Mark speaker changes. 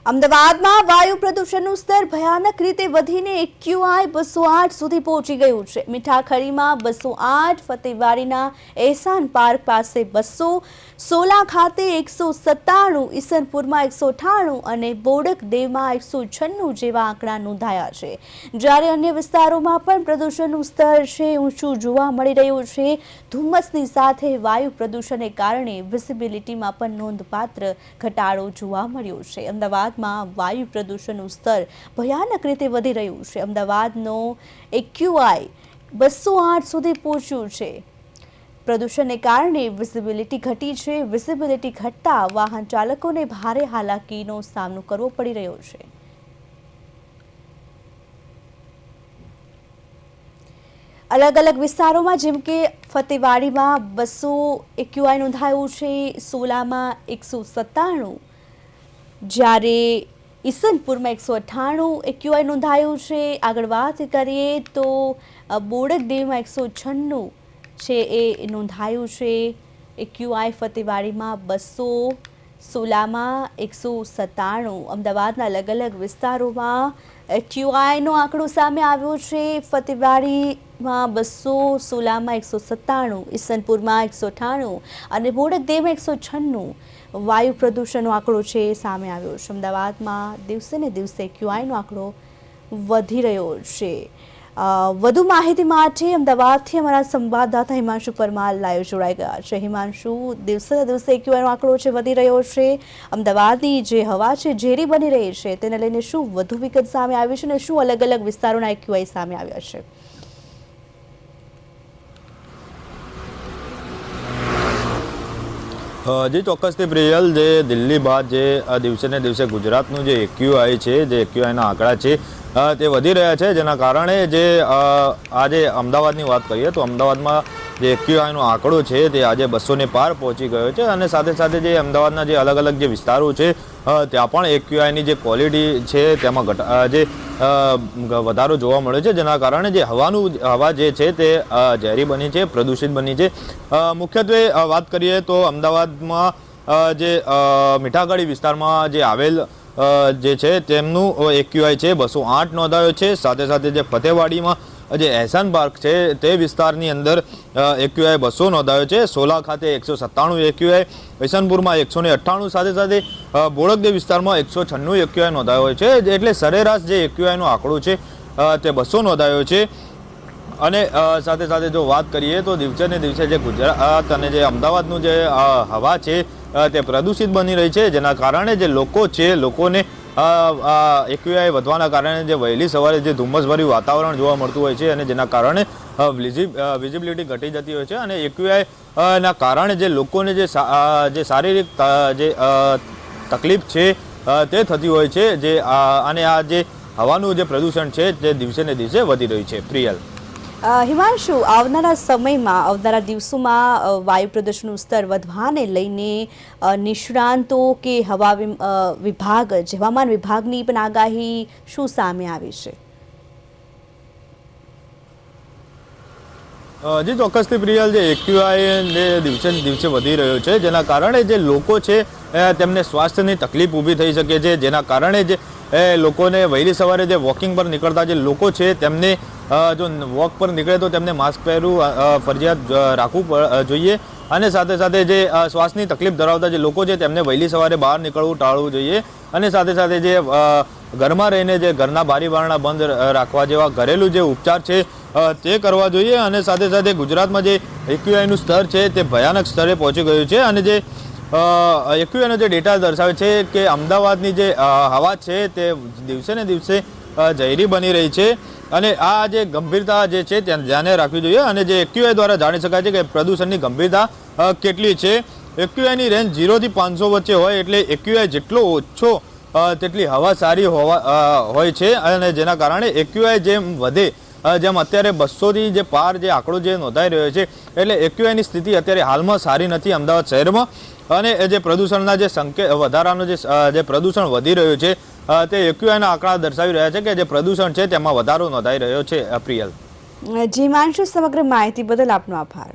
Speaker 1: અમદાવાદમાં વાયુ પ્રદૂષણનું સ્તર ભયાનક રીતે વધીને AQI 208 સુધી પહોંચી ગયું છે। મીઠાખડીમાં 208, ફતેવાડીના એહસાન પાર્ક પાસે 200, સોલા ખાતે 197, ઈસનપુરમાં 198 અને બોડકદેવમાં 196 જેવા આંકડા નોંધાયા છે। જ્યારે અન્ય વિસ્તારોમાં પણ પ્રદૂષણનું સ્તર છે ઊંચું જોવા મળી રહ્યું છે। ધુમ્મસની સાથે વાયુ પ્રદૂષણને કારણે વિઝિબિલિટીમાં પણ નોંધપાત્ર ઘટાડો જોવા મળ્યો છે। અમદાવાદમાં વાયુ પ્રદૂષણનું સ્તર ભયાનક રીતે વધી રહ્યું છે। અમદાવાદનો AQI 208 સુધી પહોંચ્યું છે। પ્રદૂષણને કારણે વિઝિબિલિટી ઘટી છે। વિઝિબિલિટી ઘટતા વાહન ચાલકોને ભારે હાલાકીનો સામનો કરવો પડી રહ્યો છે। अलग अलग विस्तारों में जेम के फतेवाड़ी में 200 AQI नोंधाયું છે। સોલામાં 197, જ્યારે ઈસનપુરમાં 198 AQI નોંધાયું છે। આગળ વાત કરીએ તો બોડકદેવમાં 196 છે એ નોંધાયું છે। AQI ફતેવાડીમાં 200, સોલામાં 197। અમદાવાદના અલગ અલગ વિસ્તારોમાં AQIનો આંકડો સામે આવ્યો છે। ફતેવાડીમાં 200, સોલામાં 197, ઈસનપુરમાં 198 અને બોડકદેવમાં 196 વાયુ પ્રદૂષણનો આંકડો છે સામે આવ્યો છે। અમદાવાદમાં દિવસે ને દિવસે AQIનો આંકડો વધી રહ્યો છે। વધુ માહિતી માટે અમદાવાદથી અમારા સંવાદદાતા હિમાંશુ પરમાર લાઈવ જોડાઈ ગયા છે। હિમાંશુ, દિવસે ને દિવસે AQIનો આંકડો છે વધી રહ્યો છે। અમદાવાદની જે હવા છે ઝેરી બની રહી છે તેને લઈને શું વધુ વિગત સામે આવી છે અને શું અલગ અલગ વિસ્તારોના AQI સામે આવ્યા છે?
Speaker 2: जी ચોક્કસથી પ્રિયલ, જે દિલ્હી બાદ જે દિવસે ને દિવસે ગુજરાતનું જે AQI છે, જે AQIના આંકડા છે તે વધી રહ્યા છે, જેના કારણે જે આજે અમદાવાદની વાત કરીએ તો અમદાવાદમાં જે AQIનો આંકડો છે તે આજે 200 ને પાર પહોંચી ગયો છે। અને સાથે સાથે જે અમદાવાદના જે અલગ અલગ જે વિસ્તારો છે ત્યાં પણ AQIની જે ક્વોલિટી છે તેમાં જે વધારો જોવા મળ્યો છે, જેના કારણે જે હવા જે છે તે ઝેરી બની છે, પ્રદૂષિત બની છે। મુખ્યત્વે વાત કરીએ તો અમદાવાદમાં જે મીઠાખડી વિસ્તારમાં જે આવેલ જે છે તેમનું AQI છે 208 નોંધાયો છે। સાથે સાથે જે ફતેવાડીમાં જે એહસાન પાર્ક છે તે વિસ્તારની અંદર AQI 200 નોંધાયો છે। સોલા ખાતે 197 AQI, ઈસનપુરમાં 198, સાથે સાથે બોડકદેવ વિસ્તારમાં 196 AQI નોંધાયો છે। એટલે સરેરાશ જે AQIનો આંકડો છે તે 200 નોંધાયો છે। અને સાથે સાથે જો વાત કરીએ તો દિવસે ને દિવસે જે ગુજરાત અને જે અમદાવાદનું જે હવા છે તે પ્રદૂષિત બની રહી છે, જેના કારણે જે લોકો છે લોકોને AQI વધવાના કારણે જે વહેલી સવારે જે ધુમ્મસભર્યું વાતાવરણ જોવા મળતું હોય છે અને જેના કારણે વિઝિબિલિટી ઘટી જતી હોય છે। અને AQI ના કારણે જે લોકોને જે શારીરિક જે તકલીફ છે તે થતી હોય છે। જે અને આ જે હવાનું જે પ્રદૂષણ છે તે દિવસે ને દિવસે વધી રહ્યું છે। પ્રિયલ,
Speaker 1: હિમાંશુ, આવનારા સમયમાં, આવનારા દિવસોમાં વાયુ પ્રદૂષણનું સ્તર વધવાને લઈને નિષ્ણાંતો કે વિભાગ, હવામાન વિભાગની પણ આગાહી શું સામે આવી છે?
Speaker 2: જી ચોક્કસથી પ્રિયલ, જે AQI જે દિવસે ને દિવસે વધી રહ્યો છે, જેના કારણે જે લોકો છે તેમને સ્વાસ્થ્યની તકલીફ ઊભી થઈ શકે છે, જેના કારણે જે લોકોને વહેલી સવારે જે વોકિંગ પર નીકળતા જે લોકો છે તેમને જો વોક પર નીકળે તો તેમને માસ્ક પહેરવું ફરજિયાત રાખવું જોઈએ। અને સાથે સાથે જે શ્વાસની તકલીફ ધરાવતા જે લોકો છે તેમને વહેલી સવારે બહાર નીકળવું ટાળવું જોઈએ। અને સાથે સાથે જે ઘરમાં રહીને જે ઘરના બારી બારણા બંધ રાખવા જેવા ઘરેલું જે ઉપચાર છે તે કરવા જોઈએ। અને સાથે સાથે ગુજરાતમાં જે AQIનું સ્તર છે તે ભયાનક સ્તરે પહોંચી ગયું છે। અને જે AQIનો જે ડેટા દર્શાવે છે કે અમદાવાદની જે હવા છે તે દિવસે ને દિવસે ઝેરી બની રહી છે। અને આ જે ગંભીરતા જે છે તેને ધ્યાને રાખવી જોઈએ। અને જે AQI દ્વારા જાણી શકાય છે કે પ્રદૂષણની ગંભીરતા કેટલી છે। AQIની રેન્જ 0 થી 500 વચ્ચે હોય, એટલે AQI જેટલો ઓછો તેટલી હવા સારી હોય છે। અને જેના કારણે AQI જેમ વધે, જેમ અત્યારે 200 થી જે પાર જે આંકડો જે નોંધાઈ રહ્યો છે, એટલે AQIની સ્થિતિ અત્યારે હાલમાં સારી નથી અમદાવાદ શહેરમાં। અને જે પ્રદૂષણના જે વધારાનું જે પ્રદૂષણ વધી રહ્યું છે તે AQIના આંકડા દર્શાવી રહ્યા છે કે જે પ્રદૂષણ છે તેમાં વધારો નોંધાઈ રહ્યો છે। પ્રિયલ,
Speaker 1: જી હિમાંશુ, સમગ્ર માહિતી બદલ આપનો આભાર।